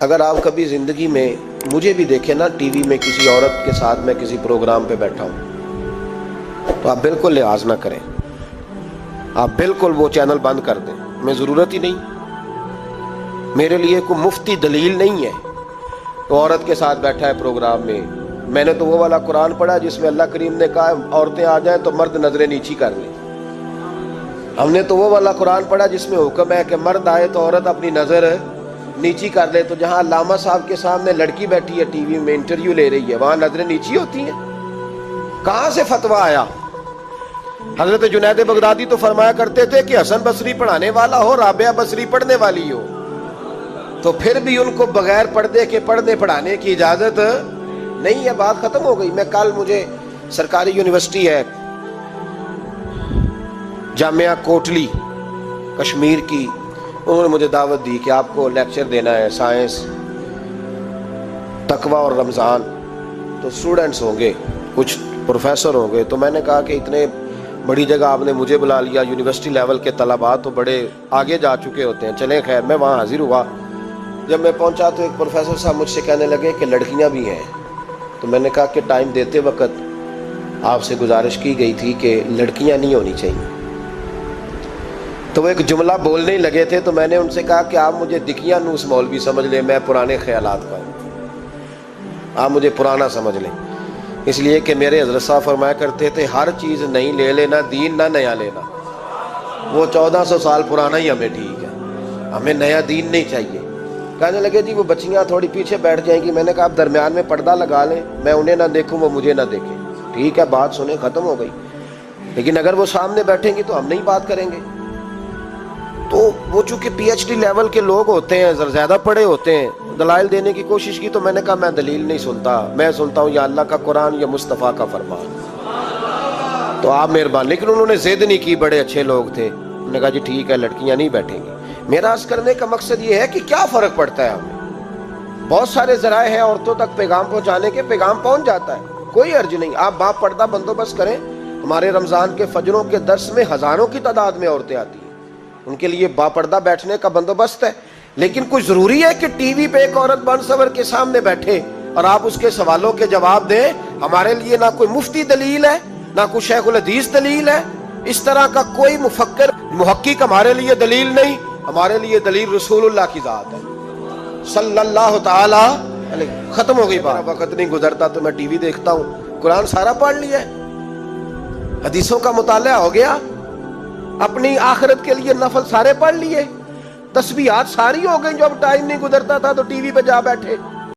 اگر آپ کبھی زندگی میں مجھے بھی دیکھیں نا ٹی وی میں کسی عورت کے ساتھ میں کسی پروگرام پہ بیٹھا ہوں تو آپ بالکل لحاظ نہ کریں، آپ بالکل وہ چینل بند کر دیں، میں ضرورت ہی نہیں، میرے لیے کوئی مفتی دلیل نہیں ہے۔ تو عورت کے ساتھ بیٹھا ہے پروگرام میں نے تو وہ والا قرآن پڑھا جس میں اللہ کریم نے کہا عورتیں آ جائیں تو مرد نظریں نیچی کر لیں۔ ہم نے تو وہ والا قرآن پڑھا جس میں حکم ہے کہ مرد آئے تو عورت اپنی نظر نیچی کر لے۔ تو جہاں علامہ صاحب کے سامنے لڑکی بیٹھی ہے ٹی وی میں انٹرویو لے رہی ہے، وہاں نظریں نیچی ہوتی ہیں؟ کہاں سے فتویٰ آیا؟ حضرت جنید بغدادی تو فرمایا کرتے تھے کہ حسن بصری پڑھانے والا ہو، رابعہ بصری پڑھنے والی ہو، تو پھر بھی ان کو بغیر پردے کے پڑھنے پڑھانے کی اجازت نہیں ہے۔ بات ختم ہو گئی۔ میں کل مجھے سرکاری یونیورسٹی ہے جامعہ کوٹلی کشمیر کی، انہوں نے مجھے دعوت دی کہ آپ کو لیکچر دینا ہے سائنس، تقوی اور رمضان۔ تو اسٹوڈنٹس ہوں گے، کچھ پروفیسر ہوں گے، تو میں نے کہا کہ اتنے بڑی جگہ آپ نے مجھے بلا لیا، یونیورسٹی لیول کے طلباء تو بڑے آگے جا چکے ہوتے ہیں، چلیں خیر میں وہاں حاضر ہوا۔ جب میں پہنچا تو ایک پروفیسر صاحب مجھ سے کہنے لگے کہ لڑکیاں بھی ہیں۔ تو میں نے کہا کہ ٹائم دیتے وقت آپ سے گزارش کی گئی تھی کہ لڑکیاں نہیں ہونی چاہیے۔ تو وہ ایک جملہ بولنے ہی لگے تھے، تو میں نے ان سے کہا کہ آپ مجھے دکھیاں نوس مولوی سمجھ لیں، میں پرانے خیالات کا ہوں، آپ مجھے پرانا سمجھ لیں، اس لیے کہ میرے حضرت صاحب فرمایا کرتے تھے ہر چیز نہیں لے لینا، دین نہ نیا لینا۔ وہ 1400 سال پرانا ہی ہمیں ٹھیک ہے، ہمیں نیا دین نہیں چاہیے۔ کہنے لگے جی وہ بچیاں تھوڑی پیچھے بیٹھ جائیں گی۔ میں نے کہا آپ درمیان میں پردہ لگا لیں، میں انہیں نہ دیکھوں وہ مجھے نہ دیکھیں، ٹھیک ہے بات سنیں، ختم ہو گئی۔ لیکن اگر وہ سامنے بیٹھیں گی تو ہم نہیں بات کریں گے۔ تو وہ چونکہ پی ایچ ڈی لیول کے لوگ ہوتے ہیں، زیادہ پڑھے ہوتے ہیں، دلائل دینے کی کوشش کی، تو میں نے کہا میں دلیل نہیں سنتا، میں سنتا ہوں یا اللہ کا قرآن یا مصطفیٰ کا فرمان۔ تو آپ مہربان۔ لیکن انہوں نے ضد نہیں کی، بڑے اچھے لوگ تھے، انہوں نے کہا جی ٹھیک ہے لڑکیاں نہیں بیٹھیں گی۔ میرا عرض کرنے کا مقصد یہ ہے کہ کیا فرق پڑتا ہے ہمیں؟ بہت سارے ذرائع ہیں عورتوں تک پیغام پہنچانے کے، پیغام پہنچ جاتا ہے، کوئی حرج نہیں۔ آپ باپ پردہ بندوبست کریں۔ ہمارے رمضان کے فجروں کے درس میں ہزاروں کی تعداد میں عورتیں آتی ہیں، ان کے لیے باپردہ بیٹھنے کا بندوبست ہے۔ لیکن کوئی ضروری ہے کہ ٹی وی پہ ایک عورت بن سور کے سامنے بیٹھے اور آپ اس کے سوالوں کے جواب دیں؟ ہمارے لیے نہ کوئی مفتی دلیل ہے، نہ کوئی شیخ الحدیث دلیل ہے، اس طرح کا کوئی مفکر محقق ہمارے لیے دلیل نہیں۔ ہمارے لیے دلیل رسول اللہ کی ذات ہے صلی اللہ تعالی علیہ۔ ختم ہو گئی بات۔ وقت نہیں گزرتا تو میں ٹی وی دیکھتا ہوں، قرآن سارا پڑھ لیا ہے، حدیثوں کا مطالعہ ہو گیا، اپنی آخرت کے لیے نفل سارے پڑھ لیے، تسبیحات ساری ہو گئی، جو اب ٹائم نہیں گزرتا تھا تو ٹی وی پہ جا بیٹھے۔